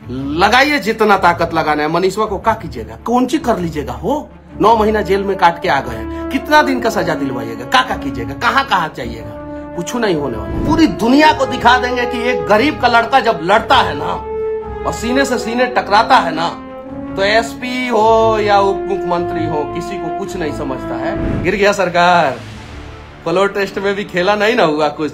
लगाइए जितना ताकत लगाना है। मनीषवा को क्या कीजिएगा, कौन सी कर लीजिएगा हो? 9 महीना जेल में काट के आ गए हैं, कितना दिन का सजा दिलवाइएगा, क्या कीजिएगा, कहाँ जाइएगा? कुछ नहीं होने वाला। पूरी दुनिया को दिखा देंगे कि एक गरीब का लड़का जब लड़ता है ना और सीने से सीने टकराता है ना, तो एसपी हो या उप मुख्यमंत्री हो, किसी को कुछ नहीं समझता है। गिर गया सरकार। फ्लोर टेस्ट में भी खेला नहीं ना हुआ कुछ।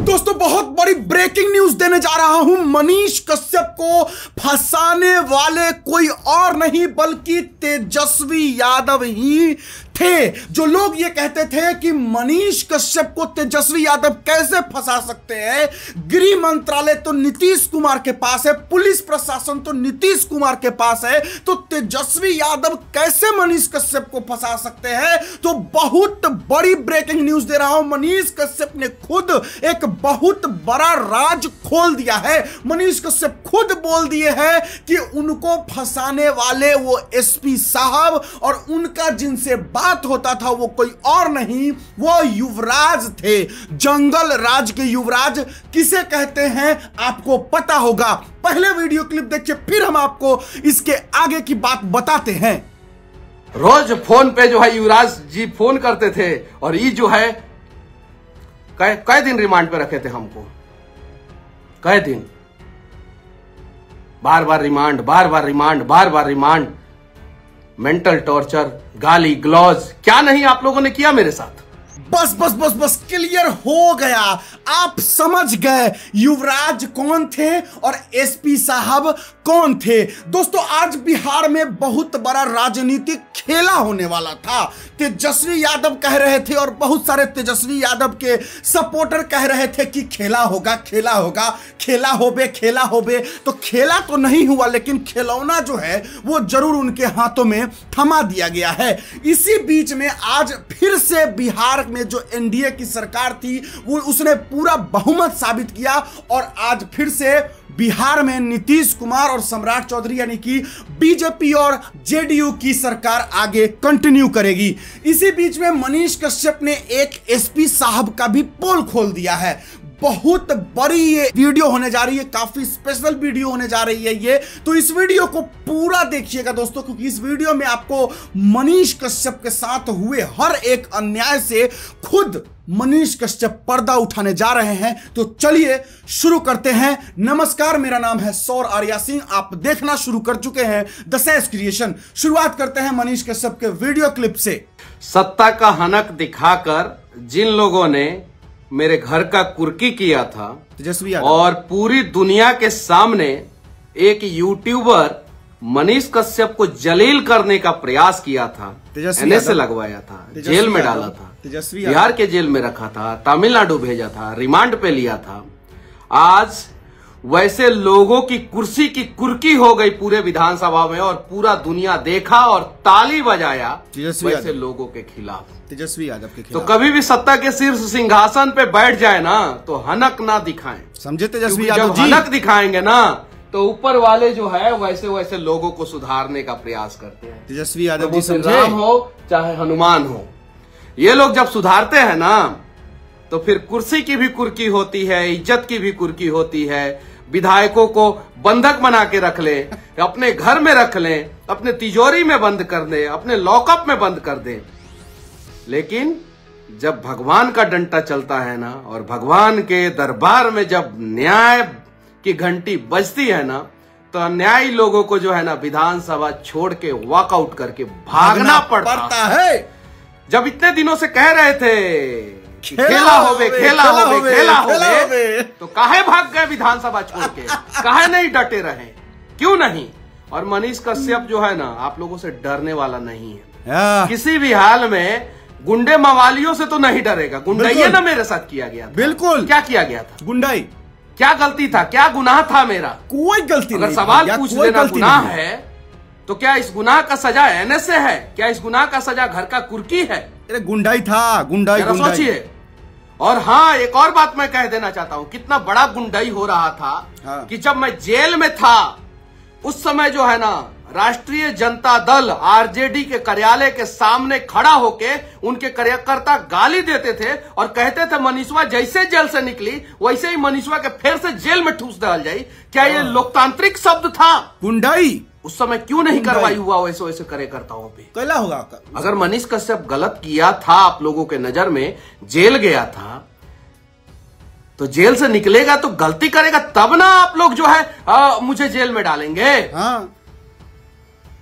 दोस्तों बहुत बड़ी ब्रेकिंग न्यूज देने जा रहा हूं। मनीष कश्यप को फंसाने वाले कोई और नहीं बल्कि तेजस्वी यादव ही थे। जो लोग ये कहते थे कि मनीष कश्यप को तेजस्वी यादव कैसे फंसा सकते हैं, गृह मंत्रालय तो नीतीश कुमार के पास है, पुलिस प्रशासन तो नीतीश कुमार के पास है, तो तेजस्वी यादव कैसे मनीष कश्यप को फंसा सकते हैं? तो बहुत बड़ी ब्रेकिंग न्यूज दे रहा हूं। मनीष कश्यप ने खुद एक बहुत बड़ा राज खोल दिया है। मनीष कश्यप खुद बोल दिए हैं कि उनको फंसाने वाले वो एसपी साहब और उनका जिनसे बात होता था वो कोई और नहीं, वो युवराज थे। जंगल राज के युवराज किसे कहते हैं आपको पता होगा। पहले वीडियो क्लिप देखिए, फिर हम आपको इसके आगे की बात बताते हैं। रोज फोन पे जो है युवराज जी फोन करते थे और ये जो है कई दिन रिमांड पे रखे थे हमको, कई दिन, बार बार रिमांड, मेंटल टॉर्चर, गाली ग्लॉज, क्या नहीं आप लोगों ने किया मेरे साथ। बस क्लियर हो गया, आप समझ गए युवराज कौन थे और एसपी साहब कौन थे। दोस्तों आज बिहार में बहुत बड़ा राजनीतिक खेला होने वाला था। तेजस्वी यादव कह रहे थे और बहुत सारे तेजस्वी यादव के सपोर्टर कह रहे थे कि खेला होगा, खेला होबे। तो खेला तो नहीं हुआ, लेकिन खिलौना जो है वो जरूर उनके हाथों में थमा दिया गया है। इसी बीच में आज फिर से बिहार में जो एनडीए की सरकार थी वो उसने पूरा बहुमत साबित किया और आज फिर से बिहार में नीतीश कुमार और सम्राट चौधरी यानी कि बीजेपी और जेडीयू की सरकार आगे कंटिन्यू करेगी। इसी बीच में मनीष कश्यप ने एक एसपी साहब का भी पोल खोल दिया है। बहुत बड़ी ये वीडियो होने जा रही है, काफी स्पेशल वीडियो होने जा रही है ये, तो इस वीडियो को पूरा देखिएगा दोस्तों, क्योंकि इस वीडियो में आपको मनीष कश्यप के साथ हुए हर एक अन्याय से खुद मनीष कश्यप पर्दा उठाने जा रहे हैं। तो चलिए शुरू करते हैं। नमस्कार, मेरा नाम है सौर आर्या सिंह, आप देखना शुरू कर चुके हैं द सैस क्रिएशन। शुरुआत करते हैं मनीष कश्यप के वीडियो क्लिप से। सत्ता का हनक दिखाकर जिन लोगों ने मेरे घर का कुर्की किया था तेजस्वी और पूरी दुनिया के सामने एक यूट्यूबर मनीष कश्यप को जलील करने का प्रयास किया था, एनएसए लगवाया था, जेल में डाला था, बिहार के जेल में रखा था, तमिलनाडु भेजा था, रिमांड पे लिया था, आज वैसे लोगों की कुर्सी की कुर्की हो गई पूरे विधानसभा में और पूरा दुनिया देखा और ताली बजाया वैसे लोगों के खिलाफ, तेजस्वी यादव के खिलाफ। तो कभी भी सत्ता के शीर्ष सिंहासन पे बैठ जाए ना तो हनक ना दिखाएं, समझे तेजस्वी यादव जी? जब हनक दिखाएंगे ना तो ऊपर वाले जो है वैसे लोगों को सुधारने का प्रयास करते हैं। तेजस्वी यादव जी समझे, राम हो चाहे हनुमान हो, ये लोग जब सुधारते हैं ना तो फिर कुर्सी की भी कुर्की होती है, इज्जत की भी कुर्की होती है। विधायकों को बंधक बना के रख ले, अपने घर में रख ले, अपने तिजोरी में बंद कर दे, अपने लॉकअप में बंद कर दे। लेकिन जब भगवान का डंडा चलता है ना और भगवान के दरबार में जब न्याय की घंटी बजती है ना तो अन्यायी लोगों को जो है ना विधानसभा छोड़ के वॉकआउट करके भागना पड़ता है। जब इतने दिनों से कह रहे थे खेला होवे तो काहे भाग गए विधानसभा छोड़ के, काहे नहीं डटे रहे, क्यों नहीं? और मनीष कश्यप जो है ना आप लोगों से डरने वाला नहीं है, किसी भी हाल में गुंडे मवालियों से तो नहीं डरेगा। गुंडाई ना मेरे साथ किया गया था। बिल्कुल। क्या किया गया था? गुंडाई। क्या गलती था, क्या गुनाह था मेरा? कोई गलती नहीं। अगर सवाल पूछ लेना गुनाह है तो क्या इस गुनाह का सजा एनएसए है? क्या इस गुनाह का सजा घर का कुर्की है? अरे गुंडाई था, गुंडाई सोचिए। और हाँ, एक और बात मैं कह देना चाहता हूँ, कितना बड़ा गुंडाई हो रहा था कि जब मैं जेल में था उस समय जो है ना राष्ट्रीय जनता दल आरजेडी के कार्यालय के सामने खड़ा होके उनके कार्यकर्ता गाली देते थे और कहते थे मनीषवा जैसे जेल से निकली वैसे ही मनीषवा के फिर से जेल में ठूस डाल जाए। क्या ये लोकतांत्रिक शब्द था? गुंडाई उस समय क्यों नहीं कार्रवाई हुआ वैसे वैसे कार्यकर्ताओं पे? कैला होगा? अगर मनीष कश्यप गलत किया था आप लोगों के नजर में, जेल गया था, तो जेल से निकलेगा तो गलती करेगा तब ना आप लोग जो है मुझे जेल में डालेंगे। हाँ।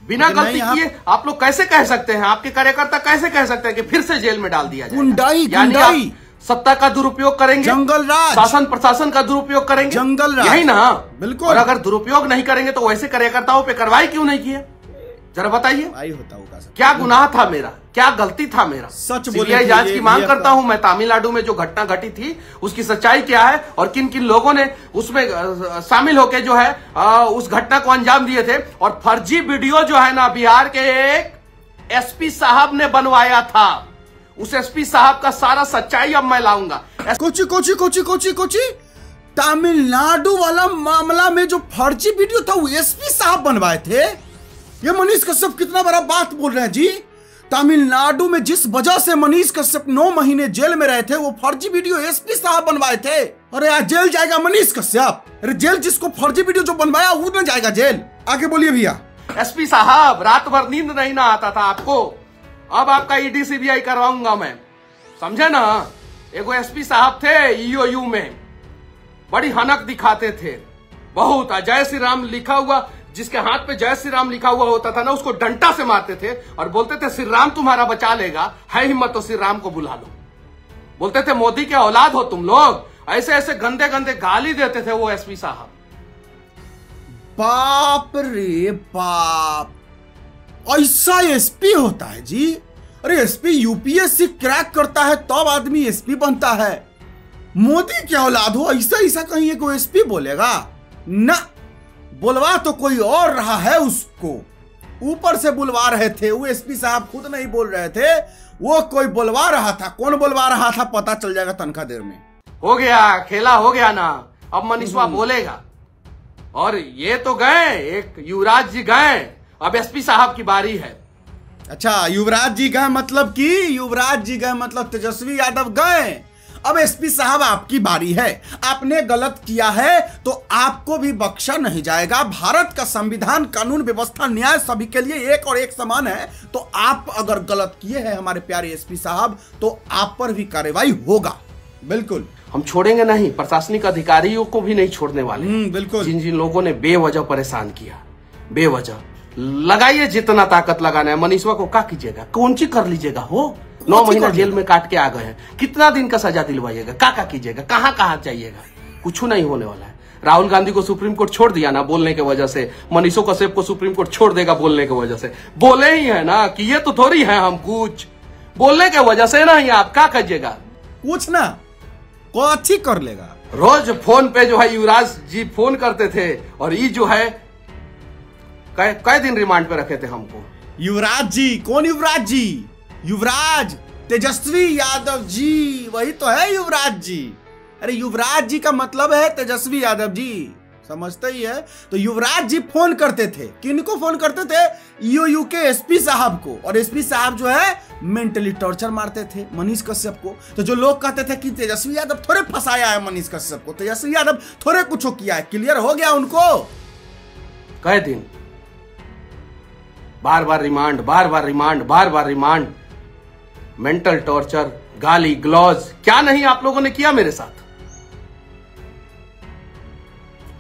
बिना गलती किए आप लोग कैसे कह सकते हैं, आपके कार्यकर्ता कैसे कह सकते हैं कि फिर से जेल में डाल दिया जाए? गुंडाई, गुंडाई। सत्ता का दुरुपयोग करेंगे, जंगल राज, शासन प्रशासन का दुरुपयोग करेंगे, जंगल राज, यही ना? बिल्कुल। और अगर दुरुपयोग नहीं करेंगे तो वैसे कार्यकर्ताओं पे कार्रवाई क्यों नहीं किए? जरा बताइए। क्या गुनाह था मेरा, क्या गलती था मेरा? सच सीबीआई जांच की मांग करता हूं मैं। तमिलनाडु में जो घटना घटी थी उसकी सच्चाई क्या है और किन किन लोगों ने उसमें शामिल होकर जो है उस घटना को अंजाम दिए थे। और फर्जी वीडियो जो है ना बिहार के एक एसपी साहब ने बनवाया था, उस एसपी साहब का सारा सच्चाई अब मैं लाऊंगा। कोची तमिलनाडु वाला मामला में जो फर्जी वीडियो था वो एसपी साहब बनवाए थे। ये मनीष कश्यप कितना बड़ा बात बोल रहे हैं जी। तमिलनाडु में जिस वजह से मनीष कश्यप 9 महीने जेल में रहे थे वो फर्जी वीडियो एसपी साहब बनवाए थे। अरे यार जेल जाएगा मनीष कश्यप? अरे जेल जिसको फर्जी वीडियो जो बनवाया वो न जाएगा जेल? आगे बोलिए भैया। एसपी साहब रात भर नींद नहीं ना आता था आपको, अब आपका ईडी सीबीआई करवाऊंगा मैं, समझे ना? एगो एसपी साहब थे ईओयू में, बड़ी हनक दिखाते थे बहुत। जय श्री राम लिखा हुआ, जिसके हाथ पे जय श्री राम लिखा हुआ होता था ना उसको डंडा से मारते थे और बोलते थे श्री राम तुम्हारा बचा लेगा, है हिम्मत तो श्री राम को बुला लो। बोलते थे मोदी के औलाद हो तुम लोग। ऐसे ऐसे गंदे गंदे गाली देते थे वो एसपी साहब। बाप रे बाप, ऐसा एसपी होता है जी? अरे एसपी यूपीएससी क्रैक करता है तब आदमी एसपी बनता है। मोदी क्या औलाद हो ऐसा ऐसा कहीं एक एसपी बोलेगा ना? बुलवा तो कोई और रहा है, उसको ऊपर से बुलवा रहे थे। वो एसपी साहब खुद नहीं बोल रहे थे, वो कोई बुलवा रहा था। कौन बुलवा रहा था पता चल जाएगा तनखा देर में। हो गया, खेला हो गया ना। अब मनीषवा बोलेगा। और ये तो गए, एक युवराज जी गए, अब एसपी साहब की बारी है। अच्छा युवराज जी गए मतलब कि युवराज जी गए मतलब तेजस्वी यादव गए। अब एसपी साहब आपकी बारी है। आपने गलत किया है तो आपको भी बख्शा नहीं जाएगा। भारत का संविधान, कानून व्यवस्था, न्याय सभी के लिए एक और एक समान है। तो आप अगर गलत किए हैं हमारे प्यारे एसपी साहब तो आप पर भी कार्रवाई होगा। बिल्कुल हम छोड़ेंगे नहीं, प्रशासनिक अधिकारियों को भी नहीं छोड़ने वाले। बिल्कुल। जिन जिन लोगों ने बेवजह परेशान किया, बेवजह लगाइए जितना ताकत लगाना है। मनीषवा को क्या कीजिएगा, कौन सी कर लीजिएगा? हो 9 महीना जेल में काट के आ गए हैं, कितना दिन का सजा दिलवाइएगा? क्या कीजिएगा? कहाँ कहाँ जाइएगा? कुछ नहीं होने वाला है। राहुल गांधी को सुप्रीम कोर्ट छोड़ दिया ना बोलने की वजह से, मनीषो कश्यप को सुप्रीम कोर्ट छोड़ देगा बोलने की वजह से। बोले ही है ना कि ये तो थोड़ी है हम कुछ, बोलने की वजह से ना ही आप क्या कीजिएगा? कुछ ना, अच्छी कर लेगा। रोज फोन पे जो है युवराज जी फोन करते थे और ये जो है कई दिन रिमांड पे रखे थे हमको। युवराज जी? कौन युवराज जी? युवराज तेजस्वी यादव जी, वही तो है युवराज जी। अरे युवराज जी का मतलब है तेजस्वी यादव जी, समझते ही है। तो युवराज जी फोन करते थे, किनको फोन करते थे? ईओयू के एसपी साहब को। और एसपी साहब जो है मेंटली टॉर्चर मारते थे मनीष कश्यप को। तो जो लोग कहते थे कि तेजस्वी यादव थोड़े फंसाया है मनीष कश्यप को, तेजस्वी यादव थोड़े कुछ किया है, क्लियर हो गया उनको। कई दिन बार बार रिमांड, बार बार रिमांड, बार बार रिमांड, मेंटल टॉर्चर, गाली ग्लॉज, क्या नहीं आप लोगों ने किया मेरे साथ।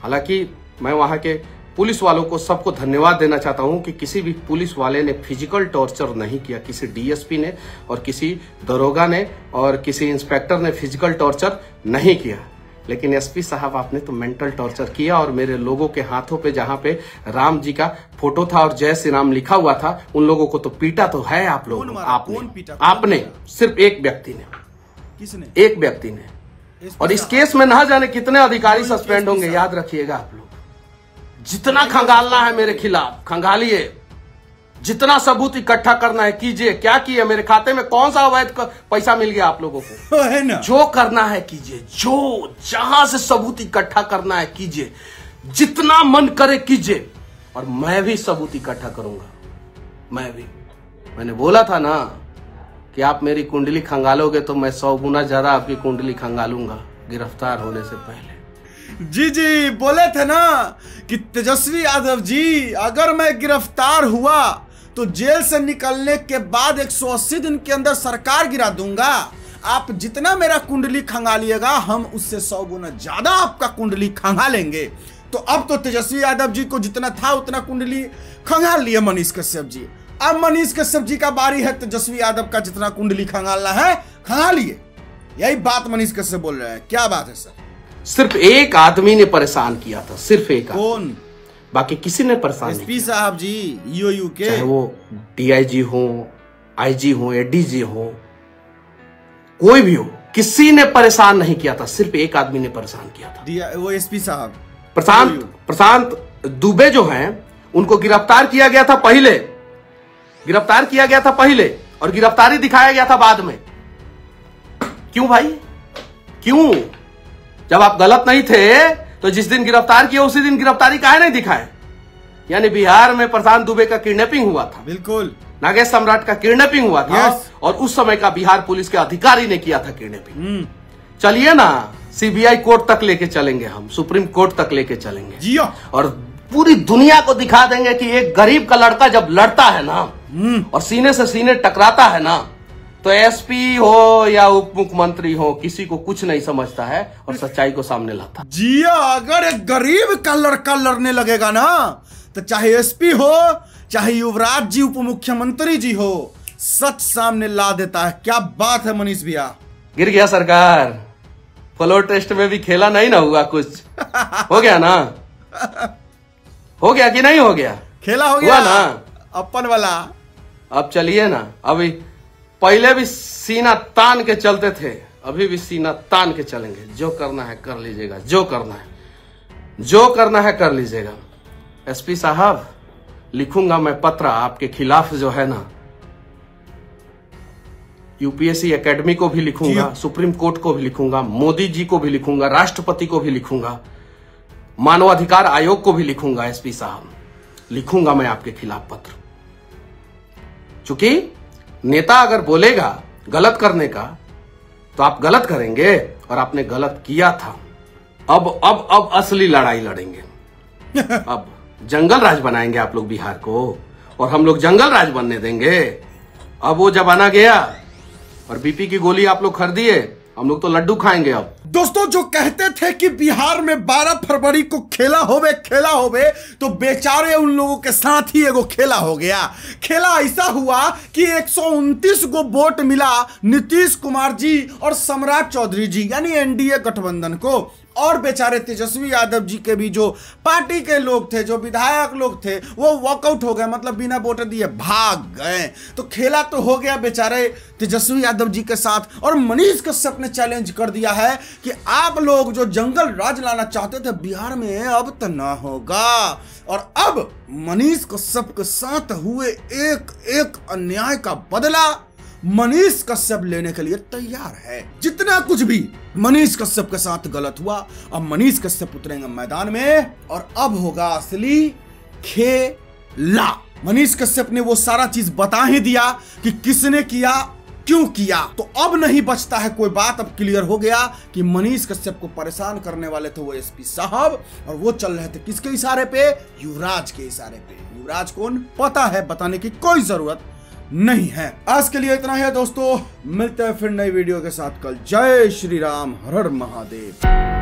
हालांकि मैं वहां के पुलिस वालों को सबको धन्यवाद देना चाहता हूं कि किसी भी पुलिस वाले ने फिजिकल टॉर्चर नहीं किया। किसी डीएसपी ने और किसी दरोगा ने और किसी इंस्पेक्टर ने फिजिकल टॉर्चर नहीं किया। लेकिन एसपी साहब आपने तो मेंटल टॉर्चर किया। और मेरे लोगों के हाथों पे जहां पे राम जी का फोटो था और जय श्री राम लिखा हुआ था, उन लोगों को तो पीटा तो है आप लोगों। आपने सिर्फ एक व्यक्ति ने। किसने? एक व्यक्ति ने। और इस केस में ना जाने कितने अधिकारी सस्पेंड होंगे, याद रखिएगा आप लोग। जितना खंगालना है मेरे खिलाफ खंगालिए, जितना सबूत इकट्ठा करना है कीजिए। क्या किए मेरे खाते में? कौन सा अवैध पैसा मिल गया आप लोगों को? है ना? जो करना है कीजिए, जो जहां से सबूत इकट्ठा करना है कीजिए, जितना मन करे कीजिए। और मैं भी सबूत इकट्ठा करूंगा। मैंने बोला था ना कि आप मेरी कुंडली खंगालोगे तो मैं 100 गुना ज्यादा आपकी कुंडली खंगालूंगा गिरफ्तार होने से पहले। जी बोले थे ना कि तेजस्वी यादव जी, अगर मैं गिरफ्तार हुआ तो जेल से निकलने के बाद 180 दिन के अंदर सरकार गिरा दूंगा। आप जितना मेरा कुंडली खंगालिएगा हम उससे 100 गुना ज्यादा आपका कुंडली खंगालेंगे। तो अब तो तेजस्वी यादव जी को जितना था उतना कुंडली खंगाल लिए मनीष कश्यप जी। अब मनीष कश्यप जी का बारी है तेजस्वी यादव का जितना कुंडली खंगालना है खंगालिए। यही बात मनीष कश्यप बोल रहे हैं। क्या बात है सर? सिर्फ एक आदमी ने परेशान किया था, सिर्फ एक। कौन? बाकी किसी ने परेशान नहीं। एसपी साहब जी, ईओयू के, चाहे वो डीआईजी हो, आईजी हो, एडीजी हो, कोई भी हो, किसी ने परेशान नहीं किया था। सिर्फ एक आदमी ने परेशान किया था, वो एसपी साहब प्रशांत दुबे जो हैं, उनको गिरफ्तार किया गया था पहले और गिरफ्तारी दिखाया गया था बाद में। क्यों भाई, क्यों? जब आप गलत नहीं थे तो जिस दिन गिरफ्तार किया उसी दिन गिरफ्तारी काहे नहीं दिखाए? यानी बिहार में प्रशांत दुबे का किडनैपिंग हुआ था, बिल्कुल नागेश सम्राट का किडनैपिंग हुआ था। और उस समय का बिहार पुलिस के अधिकारी ने किया था किडनैपिंग। चलिए ना, सीबीआई कोर्ट तक लेके चलेंगे, हम सुप्रीम कोर्ट तक लेके चलेंगे जी, और पूरी दुनिया को दिखा देंगे कि एक गरीब का लड़का जब लड़ता है ना और सीने से सीने टकराता है ना, तो एसपी हो या उप मुख्यमंत्री हो, किसी को कुछ नहीं समझता है और सच्चाई को सामने लाता जी। अगर एक गरीब का लड़का लड़ने लगेगा ना, तो चाहे एसपी हो, चाहे युवराज जी उप मुख्यमंत्री जी हो, सच सामने ला देता है। क्या बात है मनीष भैया? गिर गया सरकार। फ्लोर टेस्ट में भी खेला नहीं ना हुआ, कुछ हो गया ना? हो गया कि नहीं हो गया? खेला हो गया हुआ ना अपन वाला। अब चलिए ना, अभी पहले भी सीना तान के चलते थे, अभी भी सीना तान के चलेंगे। जो करना है कर लीजिएगा, जो करना है कर लीजिएगा। एसपी साहब, लिखूंगा मैं पत्र आपके खिलाफ जो है ना, यूपीएससी एकेडमी को भी लिखूंगा, सुप्रीम कोर्ट को भी लिखूंगा, मोदी जी को भी लिखूंगा, राष्ट्रपति को भी लिखूंगा, मानवाधिकार आयोग को भी लिखूंगा। एसपी साहब, लिखूंगा मैं आपके खिलाफ पत्र। चूंकि नेता अगर बोलेगा गलत करने का तो आप गलत करेंगे, और आपने गलत किया था। अब असली लड़ाई लड़ेंगे। अब जंगल राज बनाएंगे आप लोग बिहार को, और हम लोग जंगल राज बनने देंगे। अब वो जमाना गया, और बीपी की गोली आप लोग खरीदिए, हम लोग तो लड्डू खाएंगे। अब दोस्तों, जो कहते थे कि बिहार में 12 फरवरी को खेला होवे, तो बेचारे उन लोगों के साथ ही एगो खेला हो गया। खेला ऐसा हुआ कि 129 गो वोट मिला नीतीश कुमार जी और सम्राट चौधरी जी, यानी एनडीए गठबंधन को। और बेचारे तेजस्वी यादव जी के भी जो पार्टी के लोग थे, जो विधायक लोग थे, वो वॉकआउट हो गए, मतलब बिना वोट दिए भाग गए। तो खेला तो हो गया बेचारे तेजस्वी यादव जी के साथ। और मनीष कश्यप ने चैलेंज कर दिया है कि आप लोग जो जंगल राज लाना चाहते थे बिहार में, अब तो ना होगा। और अब मनीष कश्यप के साथ हुए एक अन्याय का बदला मनीष कश्यप लेने के लिए तैयार है। जितना कुछ भी मनीष कश्यप के साथ गलत हुआ, अब मनीष कश्यप उतरेंगे मैदान में, और अब होगा असली खेला। मनीष कश्यप ने वो सारा चीज बता ही दिया कि किसने किया, क्यों किया। तो अब नहीं बचता है कोई बात। अब क्लियर हो गया कि मनीष कश्यप को परेशान करने वाले थे वो एसपी साहब, और वो चल रहे थे किसके इशारे पे? युवराज के इशारे पे। युवराज कौन पता है, बताने की कोई जरूरत नहीं है। आज के लिए इतना ही है दोस्तों, मिलते हैं फिर नई वीडियो के साथ कल। जय श्री राम, हर हर महादेव।